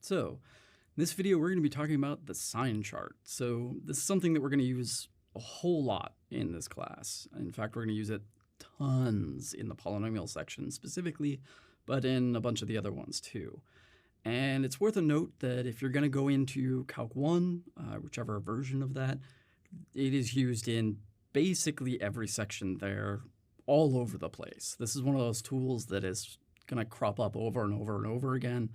So, in this video, we're going to be talking about the sign chart. So, this is something that we're going to use a whole lot in this class. In fact, we're going to use it tons in the polynomial section specifically, but in a bunch of the other ones too. And it's worth a note that if you're going to go into Calc 1, whichever version of that, it is used in basically every section there, all over the place. This is one of those tools that is going to crop up over and over and over again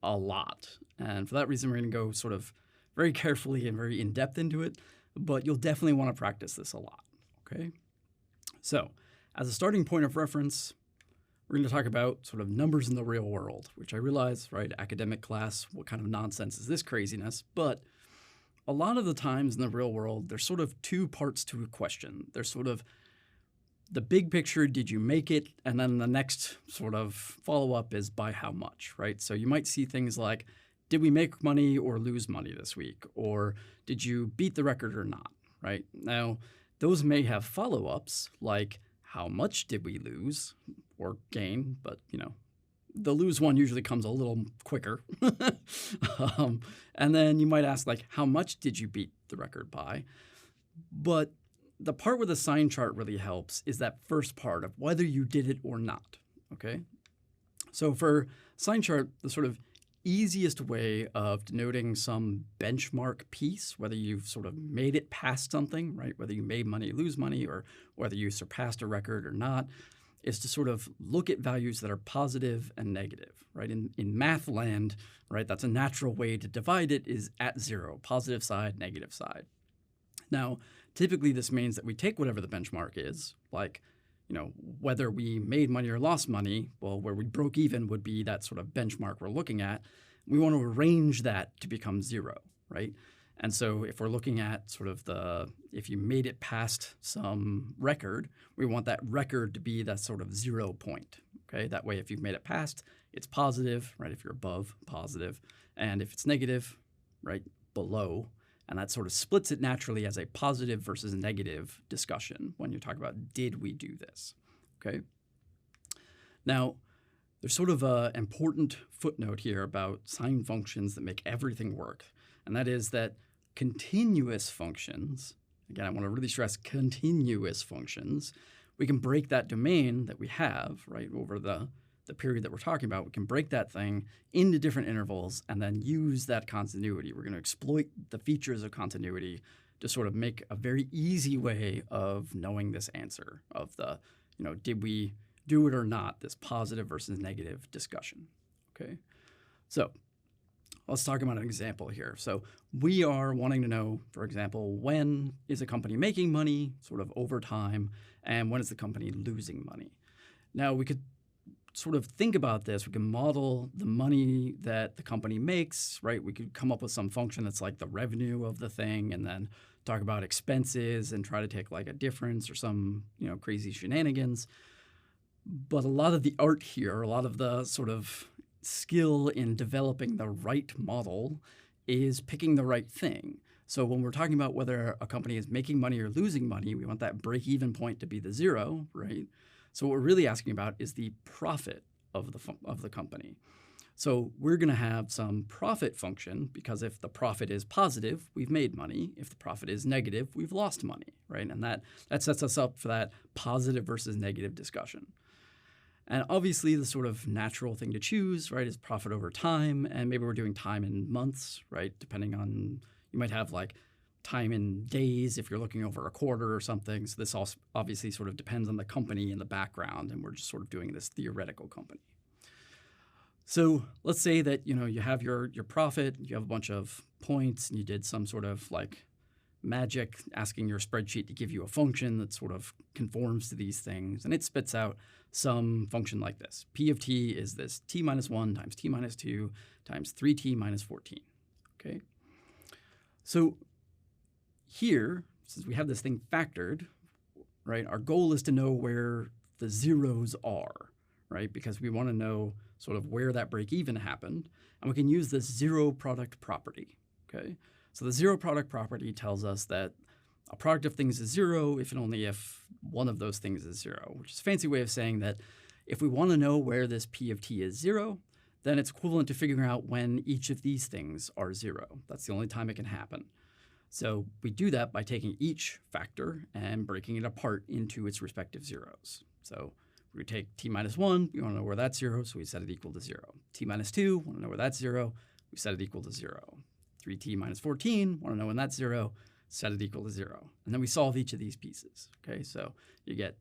a lot. And for that reason, we're going to go sort of very carefully and very in-depth into it, but you'll definitely want to practice this a lot, okay? So, as a starting point of reference, we're going to talk about sort of numbers in the real world, which I realize, right, academic class, what kind of nonsense is this craziness? But a lot of the times in the real world, there's sort of two parts to a question. There's sort of the big picture, did you make it? And then the next sort of follow-up is by how much, right? So you might see things like, did we make money or lose money this week? Or did you beat the record or not, right? Now, those may have follow-ups like, how much did we lose or gain? But, you know, the lose one usually comes a little quicker. And then you might ask, like, how much did you beat the record by? But the part where the sign chart really helps is that first part of whether you did it or not, okay? So for sign chart, the sort of easiest way of denoting some benchmark piece, whether you've sort of made it past something, right? Whether you made money, lose money, or whether you surpassed a record or not, is to sort of look at values that are positive and negative, right? In math land, right, that's a natural way to divide it is at zero, positive side, negative side. Now, typically this means that we take whatever the benchmark is, like, you know, whether we made money or lost money, well, where we broke even would be that sort of benchmark we're looking at. We want to arrange that to become zero, right? And so if we're looking at sort of if you made it past some record, we want that record to be that sort of 0 point, okay? That way, if you've made it past, it's positive, right? If you're above, positive. And if it's negative, right, below. And that sort of splits it naturally as a positive versus negative discussion when you talk about, did we do this, okay? Now, there's sort of an important footnote here about sign functions that make everything work. And that is that continuous functions, again, I want to really stress continuous functions, we can break that domain that we have, right, over the period that we're talking about. We can break that thing into different intervals and then use that continuity. We're going to exploit the features of continuity to sort of make a very easy way of knowing this answer of the, you know, did we do it or not, this positive versus negative discussion, okay? So let's talk about an example here. So we are wanting to know, for example, when is a company making money sort of over time, and when is the company losing money? Now, we could sort of think about this. We can model the money that the company makes, right? We could come up with some function that's like the revenue of the thing and then talk about expenses and try to take like a difference or some, you know, crazy shenanigans. But a lot of the art here, a lot of the sort of skill in developing the right model is picking the right thing. So when we're talking about whether a company is making money or losing money, we want that break-even point to be the 0, right? So what we're really asking about is the profit of the company. So we're going to have some profit function because if the profit is positive, we've made money. If the profit is negative, we've lost money, right? And that sets us up for that positive versus negative discussion. And obviously the sort of natural thing to choose, right, is profit over time. And maybe we're doing time in months, right, depending on, you might have like time in days if you're looking over a quarter or something. So this also obviously sort of depends on the company in the background, and we're just sort of doing this theoretical company. So let's say that, you know, you have your profit, you have a bunch of points, and you did some sort of like magic asking your spreadsheet to give you a function that sort of conforms to these things, and it spits out some function like this. P of t is this t minus 1 times t minus 2 times 3t minus 14, okay? So here, since we have this thing factored, right, our goal is to know where the zeros are, right? Because we want to know sort of where that break even happened. And we can use this zero product property, okay? So the zero product property tells us that a product of things is 0 if and only if one of those things is 0, which is a fancy way of saying that if we want to know where this P of t is 0, then it's equivalent to figuring out when each of these things are 0. That's the only time it can happen. So we do that by taking each factor and breaking it apart into its respective zeros. So we take t minus 1, we want to know where that's 0, so we set it equal to 0. T minus 2, want to know where that's 0, we set it equal to 0. 3t minus 14, want to know when that's 0, set it equal to 0. And then we solve each of these pieces. Okay, so you get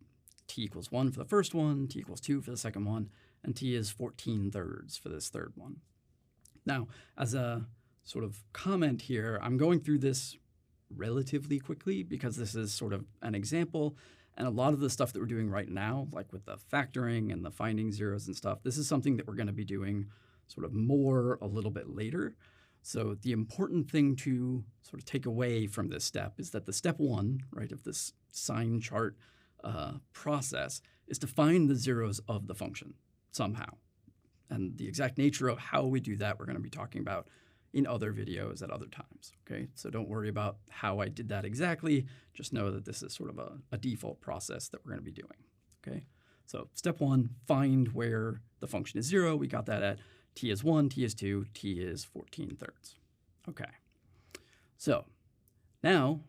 t equals 1 for the first one, t equals 2 for the second one, and t is 14/3 for this third one. Now, as a sort of comment here, I'm going through this relatively quickly because this is sort of an example, and a lot of the stuff that we're doing right now, like with the factoring and the finding zeros and stuff, this is something that we're going to be doing sort of more a little bit later. So the important thing to sort of take away from this step is that the step 1, right, of this sign chart process is to find the zeros of the function somehow. And the exact nature of how we do that, we're going to be talking about in other videos at other times. Okay, so don't worry about how I did that exactly. Just know that this is sort of a default process that we're going to be doing. Okay, so step 1, find where the function is 0. We got that at t is 1, t is 2, t is 14/3. Okay, so now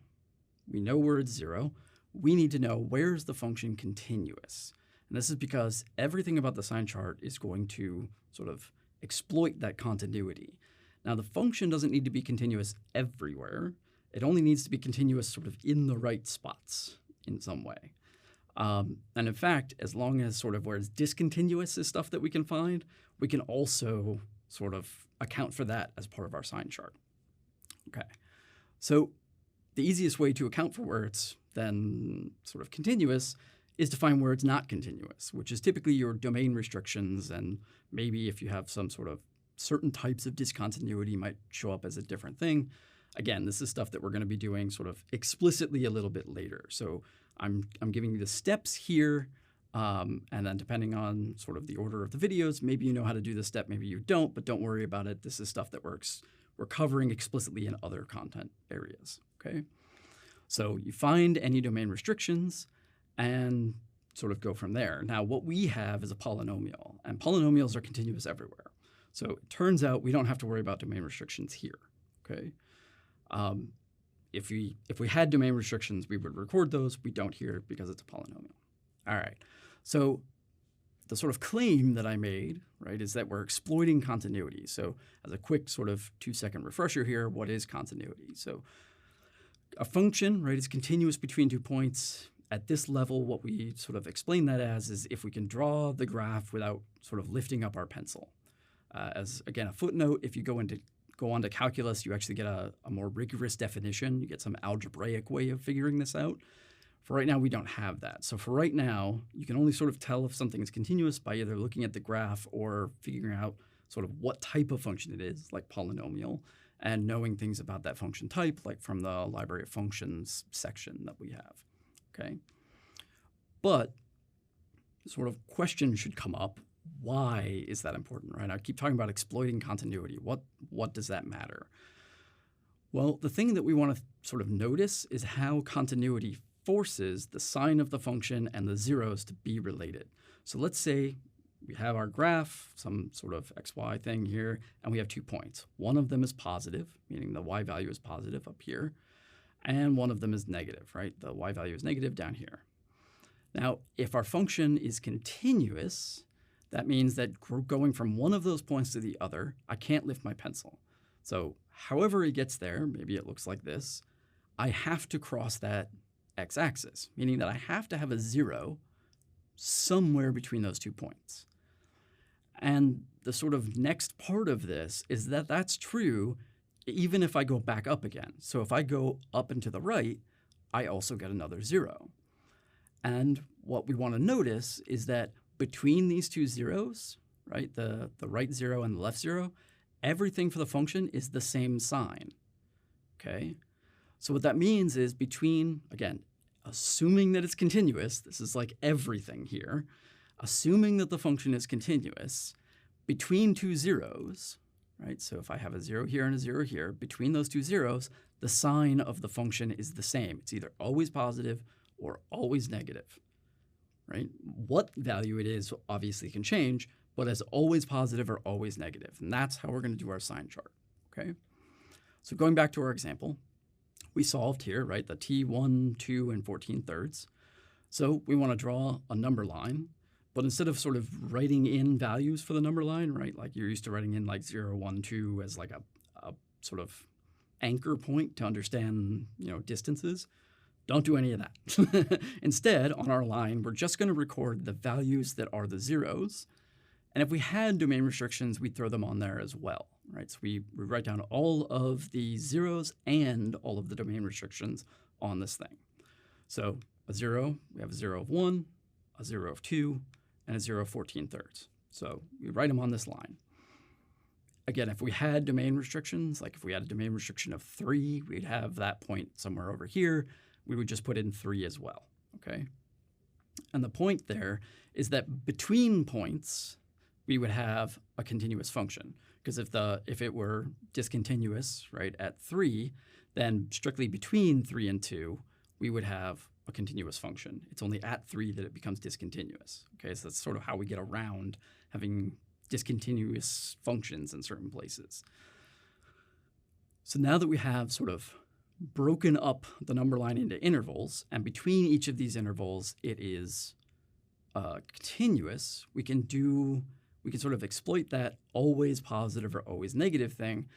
we know where it's 0. We need to know where's the function continuous. And this is because everything about the sign chart is going to sort of exploit that continuity. Now, the function doesn't need to be continuous everywhere. It only needs to be continuous sort of in the right spots in some way. And in fact, as long as sort of where it's discontinuous is stuff that we can find, we can also sort of account for that as part of our sign chart. Okay, so the easiest way to account for where it's then sort of continuous is to find where it's not continuous, which is typically your domain restrictions, and maybe if you have some sort of certain types of discontinuity might show up as a different thing. Again, this is stuff that we're going to be doing sort of explicitly a little bit later. So I'm giving you the steps here, and then depending on sort of the order of the videos, maybe you know how to do this step, maybe you don't, but don't worry about it. This is stuff that we're covering explicitly in other content areas, okay? So you find any domain restrictions and sort of go from there. Now, what we have is a polynomial, and polynomials are continuous everywhere. So it turns out we don't have to worry about domain restrictions here, okay? If we had domain restrictions, we would record those. We don't here because it's a polynomial. All right, so the sort of claim that I made, right, is that we're exploiting continuity. So as a quick sort of 2-second refresher here, what is continuity? So a function, right, is continuous between 2 points. At this level, what we sort of explain that as is if we can draw the graph without sort of lifting up our pencil. As, again, a footnote, if you go on to calculus, you actually get a more rigorous definition. You get some algebraic way of figuring this out. For right now, we don't have that. So for right now, you can only sort of tell if something is continuous by either looking at the graph or figuring out sort of what type of function it is, like polynomial, and knowing things about that function type, like from the library of functions section that we have, okay? But the sort of question should come up, why is that important, right? I keep talking about exploiting continuity. What does that matter? Well, the thing that we want to sort of notice is how continuity forces the sign of the function and the zeros to be related. So let's say we have our graph, some sort of xy thing here, and we have 2 points. One of them is positive, meaning the y value is positive up here, and one of them is negative, right? The y value is negative down here. Now, if our function is continuous, that means that going from one of those points to the other, I can't lift my pencil. So however it gets there, maybe it looks like this, I have to cross that x-axis, meaning that I have to have a 0 somewhere between those 2 points. And the sort of next part of this is that that's true even if I go back up again. So if I go up and to the right, I also get another 0. And what we want to notice is that between these two zeros, right, the right 0 and the left 0, everything for the function is the same sign, okay? So what that means is between, again, assuming that it's continuous, this is like everything here, assuming that the function is continuous, between 2 zeros, right, so if I have a 0 here and a 0 here, between those 2 zeros, the sign of the function is the same. It's either always positive or always negative, right? What value it is obviously can change, but as always positive or always negative. And that's how we're going to do our sign chart, okay? So going back to our example, we solved here, right, the t1, 2, and 14/3. So we want to draw a number line, but instead of sort of writing in values for the number line, right, like you're used to writing in like 0, 1, 2 as like a sort of anchor point to understand, distances, don't do any of that. Instead, on our line, we're just going to record the values that are the zeros. And if we had domain restrictions, we'd throw them on there as well, right? So we write down all of the zeros and all of the domain restrictions on this thing. So a 0, we have a 0 of 1, a 0 of 2, and a 0 of 14/3. So we write them on this line. Again, if we had domain restrictions, like if we had a domain restriction of 3, we'd have that point somewhere over here. We would just put in 3 as well, okay? And the point there is that between points, we would have a continuous function. Because if it were discontinuous, right, at 3, then strictly between 3 and 2, we would have a continuous function. It's only at 3 that it becomes discontinuous, okay? So that's sort of how we get around having discontinuous functions in certain places. So now that we have sort of broken up the number line into intervals, and between each of these intervals it is continuous, we can sort of exploit that always positive or always negative thing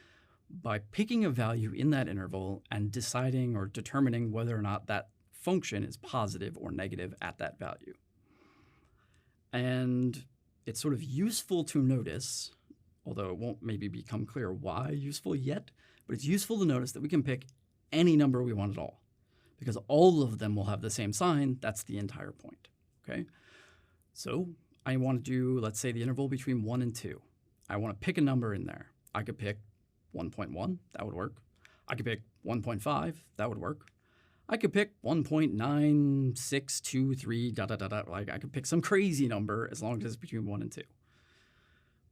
by picking a value in that interval and deciding or determining whether or not that function is positive or negative at that value. And it's sort of useful to notice, although it won't maybe become clear why useful yet, but it's useful to notice that we can pick any number we want at all, because all of them will have the same sign. That's the entire point, okay? So I want to do, let's say, the interval between 1 and 2. I want to pick a number in there. I could pick 1.1, that would work. I could pick 1.5, that would work. I could pick 1.9623, like I could pick some crazy number as long as it's between 1 and 2.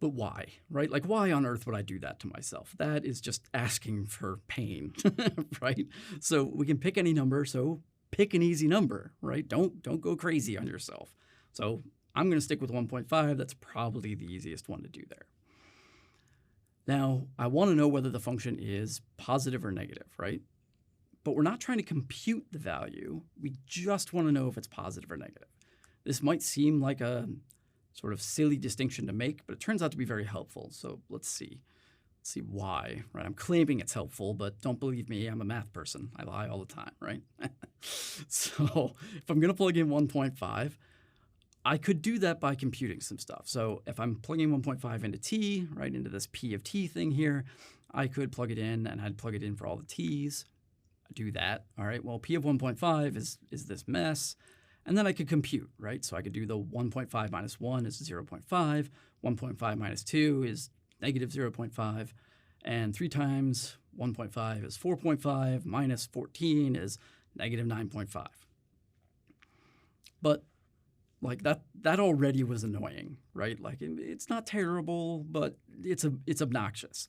But why, right? Like, why on earth would I do that to myself? That is just asking for pain, right? So we can pick any number, so pick an easy number, right? Don't go crazy on yourself. So I'm going to stick with 1.5. That's probably the easiest one to do there. Now, I want to know whether the function is positive or negative, right? But we're not trying to compute the value. We just want to know if it's positive or negative. This might seem like a sort of silly distinction to make, but it turns out to be very helpful. So let's see. Let's see why, right? I'm claiming it's helpful, but don't believe me. I'm a math person. I lie all the time, right? So if I'm going to plug in 1.5, I could do that by computing some stuff. So if I'm plugging 1.5 into t, right, into this p of t thing here, I could plug it in, and I'd plug it in for all the t's. Do that. All right, well, p of 1.5 is this mess. And then I could compute, right? So I could do the 1.5 minus 1 is 0.5. 1.5 minus 2 is negative 0.5. And 3 times 1.5 is 4.5 minus 14 is negative 9.5. But like that already was annoying, right? Like it's not terrible, but it's obnoxious.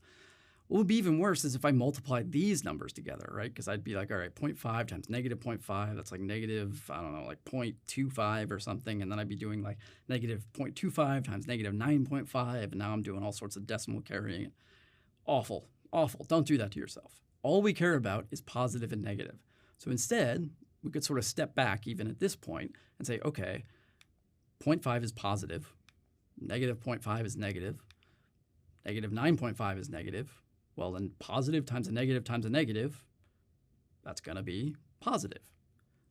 What would be even worse is if I multiplied these numbers together, right? Because I'd be like, all right, 0.5 times negative 0.5, that's like negative, I don't know, like 0.25 or something. And then I'd be doing like negative 0.25 times negative 9.5. And now I'm doing all sorts of decimal carrying. Awful, awful. Don't do that to yourself. All we care about is positive and negative. So instead, we could sort of step back even at this point and say, okay, 0.5 is positive, negative 0.5 is negative, negative 9.5 is negative. Well, then positive times a negative, that's going to be positive.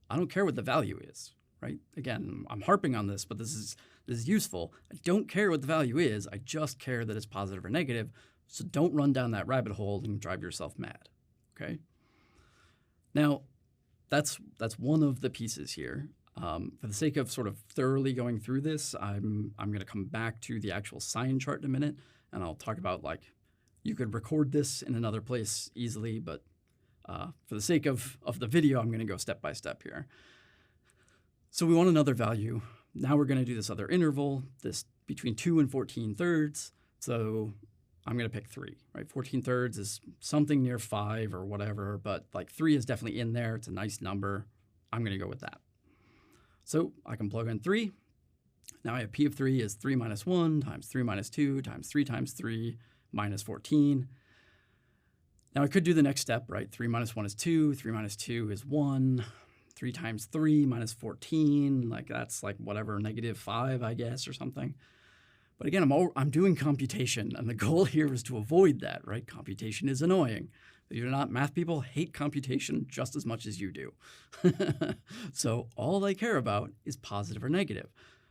I don't care what the value is, right? Again, I'm harping on this, but this is useful. I don't care what the value is. I just care that it's positive or negative. So don't run down that rabbit hole and drive yourself mad, okay? Now, that's one of the pieces here. For the sake of sort of thoroughly going through this, I'm going to come back to the actual sign chart in a minute, and I'll talk about like, you could record this in another place easily, but for the sake of the video, I'm going to go step by step here. So we want another value. Now we're going to do this other interval, this between 2 and 14/3. So I'm going to pick 3, right? 14/3 is something near 5 or whatever, but like 3 is definitely in there. It's a nice number. I'm going to go with that. So I can plug in 3. Now I have p of 3 is 3 minus 1 times 3 minus 2 times 3 times 3 minus 14. Now I could do the next step, right? 3 minus 1 is 2, 3 minus 2 is 1, 3 times 3 minus 14, like that's like whatever, negative 5, I guess, or something. But again, I'm doing computation, and the goal here is to avoid that, right? Computation is annoying. Believe it or not, math people hate computation just as much as you do. So all they care about is positive or negative.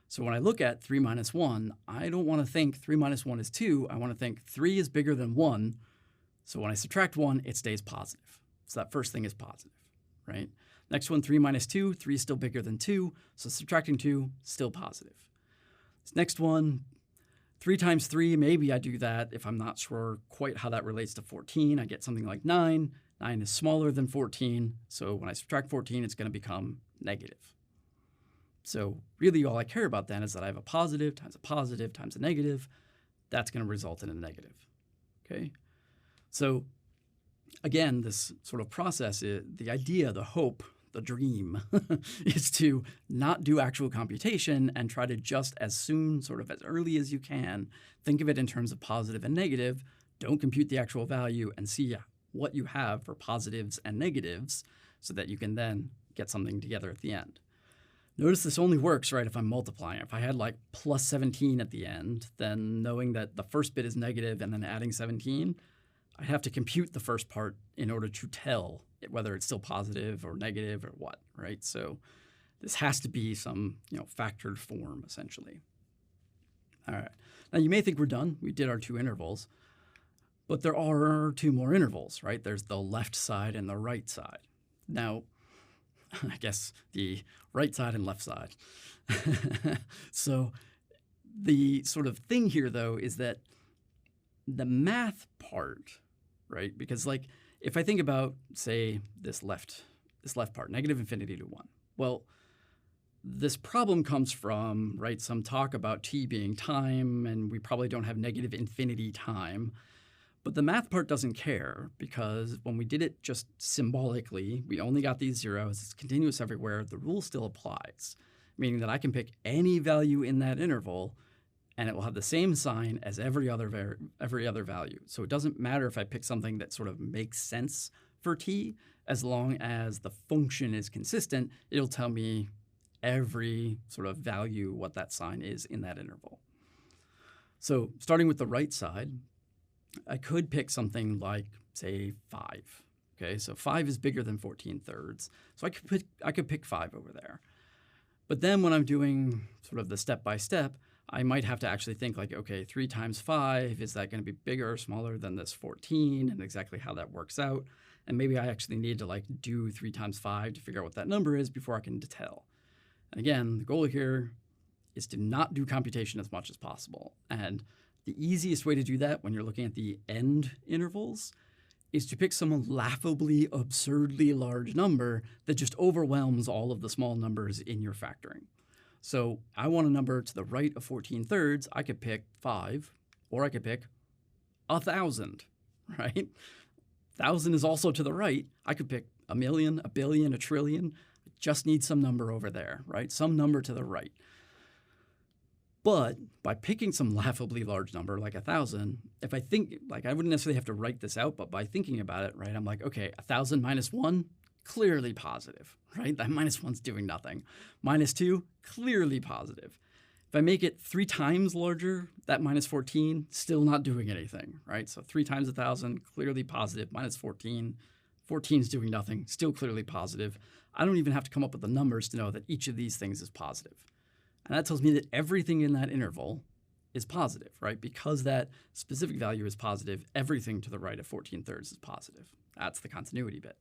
So when I look at 3 minus 1, I don't want to think 3 minus 1 is 2. I want to think 3 is bigger than 1. So when I subtract 1, it stays positive. So that first thing is positive, right? Next one, 3 minus 2, 3 is still bigger than 2. So subtracting 2, still positive. This next one, 3 times 3, maybe I do that if I'm not sure quite how that relates to 14. I get something like 9. 9 is smaller than 14. So when I subtract 14, it's going to become negative. So really all I care about then is that I have a positive times a negative. That's going to result in a negative, okay? So again, this sort of process, the idea, the hope, the dream is to not do actual computation and try to just as soon, sort of as early as you can, think of it in terms of positive and negative. Don't compute the actual value and see what you have for positives and negatives so that you can then get something together at the end. Notice this only works, right, if I'm multiplying. If I had like plus 17 at the end, then knowing that the first bit is negative and then adding 17, I'd have to compute the first part in order to tell whether it's still positive or negative or what, right? So this has to be some, factored form, essentially. All right. Now, you may think we're done. We did our 2 intervals. But there are 2 more intervals, right? There's the left side and the right side. Now, I guess the right side and left side. So the sort of thing here, though, is that the math part, right? Because like if I think about, say, this left part, negative infinity to 1. Well, this problem comes from, right, some talk about t being time, and we probably don't have negative infinity time. But the math part doesn't care because when we did it just symbolically, we only got these zeros. It's continuous everywhere. The rule still applies, meaning that I can pick any value in that interval and it will have the same sign as every other value. So it doesn't matter if I pick something that sort of makes sense for t, as long as the function is consistent, it'll tell me every sort of value what that sign is in that interval. So starting with the right side, I could pick something like, say, 5. Okay, so 5 is bigger than 14/3. So I could pick 5 over there. But then when I'm doing sort of the step-by-step, I might have to actually think like, okay, 3 times 5, is that going to be bigger or smaller than this 14, and exactly how that works out? And maybe I actually need to like do 3 times 5 to figure out what that number is before I can tell. And again, the goal here is to not do computation as much as possible. And the easiest way to do that when you're looking at the end intervals is to pick some laughably, absurdly large number that just overwhelms all of the small numbers in your factoring. So I want a number to the right of 14/3. I could pick 5, or I could pick 1,000, right? 1,000 is also to the right. I could pick 1,000,000, 1,000,000,000, 1,000,000,000,000. I just need some number over there, right? Some number to the right. But by picking some laughably large number like 1,000, if I think, like I wouldn't necessarily have to write this out, but by thinking about it, right, I'm like, okay, 1,000 minus 1, clearly positive, right? That minus 1's doing nothing. Minus 2, clearly positive. If I make it 3 times larger, that minus 14, still not doing anything, right? So 3 times 1,000, clearly positive. Minus 14, 14's doing nothing, still clearly positive. I don't even have to come up with the numbers to know that each of these things is positive. And that tells me that everything in that interval is positive, right? Because that specific value is positive, everything to the right of 14/3 is positive. That's the continuity bit.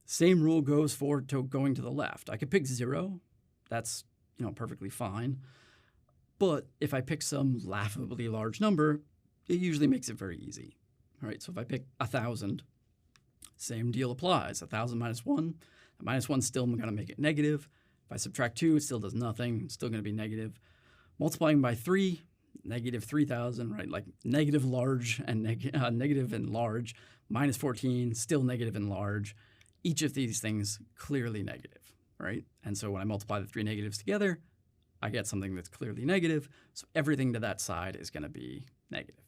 Same rule goes for going to the left. I could pick 0. That's, perfectly fine. But if I pick some laughably large number, it usually makes it very easy. All right, so if I pick 1,000, same deal applies. 1,000 minus 1, the minus 1's still going to make it negative. If I subtract 2, it still does nothing. It's still going to be negative. Multiplying by 3, negative 3,000, right? Like negative large and negative and large. Minus 14, still negative and large. Each of these things clearly negative, right? And so when I multiply the 3 negatives together, I get something that's clearly negative, so everything to that side is going to be negative.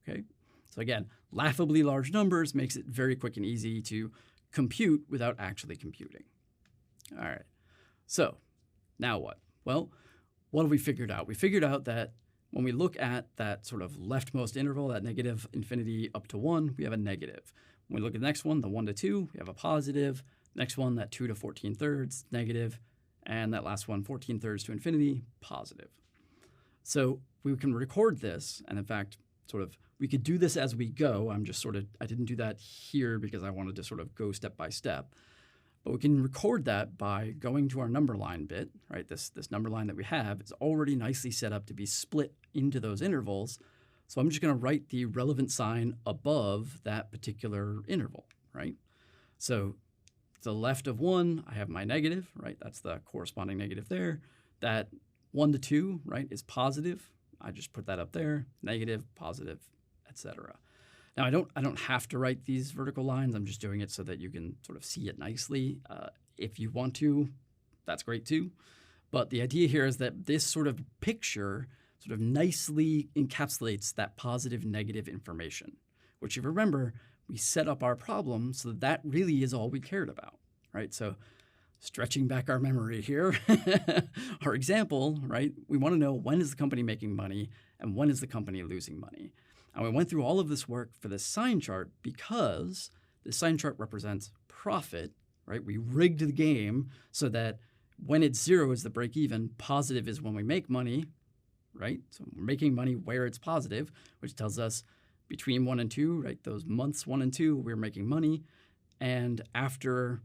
Okay? So again, laughably large numbers makes it very quick and easy to compute without actually computing. All right, so now what? Well, what have we figured out? We figured out that when we look at that sort of leftmost interval, that negative infinity up to 1, we have a negative. When we look at the next one, the 1 to 2, we have a positive. Next one, that 2 to 14 thirds, negative. And that last one, 14 thirds to infinity, positive. So we can record this, and in fact, sort of, we could do this as we go. I didn't do that here because I wanted to sort of go step by step. But we can record that by going to our number line bit, right? This number line that we have is already nicely set up to be split into those intervals. So I'm just going to write the relevant sign above that particular interval, right? So to the left of 1, I have my negative, right? That's the corresponding negative there. That 1 to 2, right, is positive. I just put that up there, negative, positive, etc. Now, I don't have to write these vertical lines. I'm just doing it so that you can sort of see it nicely. If you want to, that's great too. But the idea here is that this sort of picture sort of nicely encapsulates that positive, negative information, which if you remember, we set up our problem so that really is all we cared about, right? So stretching back our memory here, our example, right? We want to know when is the company making money and when is the company losing money. And we went through all of this work for this sign chart because the sign chart represents profit, right? We rigged the game so that when it's 0 is the break even, positive is when we make money, right? So we're making money where it's positive, which tells us between 1 and 2, right? Those months 1 and 2, we're making money. And after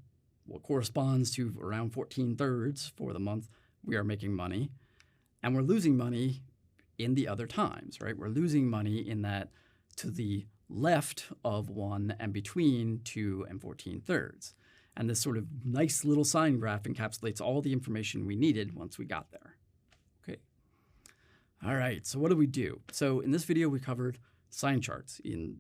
what corresponds to around 14 thirds for the month, we are making money. And we're losing money in the other times, right? We're losing money in that to the left of 1 and between 2 and 14 thirds. And this sort of nice little sign graph encapsulates all the information we needed once we got there. Okay. All right, so what do we do? So in this video, we covered sign charts in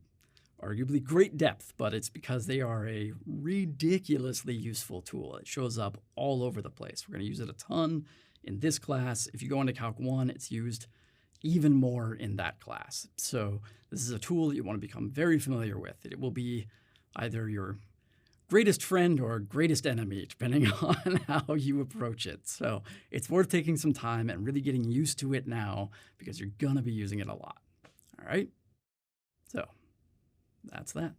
arguably great depth, but it's because they are a ridiculously useful tool. It shows up all over the place. We're going to use it a ton in this class. If you go into Calc 1, it's used even more in that class. So this is a tool that you want to become very familiar with. It will be either your greatest friend or greatest enemy, depending on how you approach it. So it's worth taking some time and really getting used to it now because you're going to be using it a lot. All right? So that's that.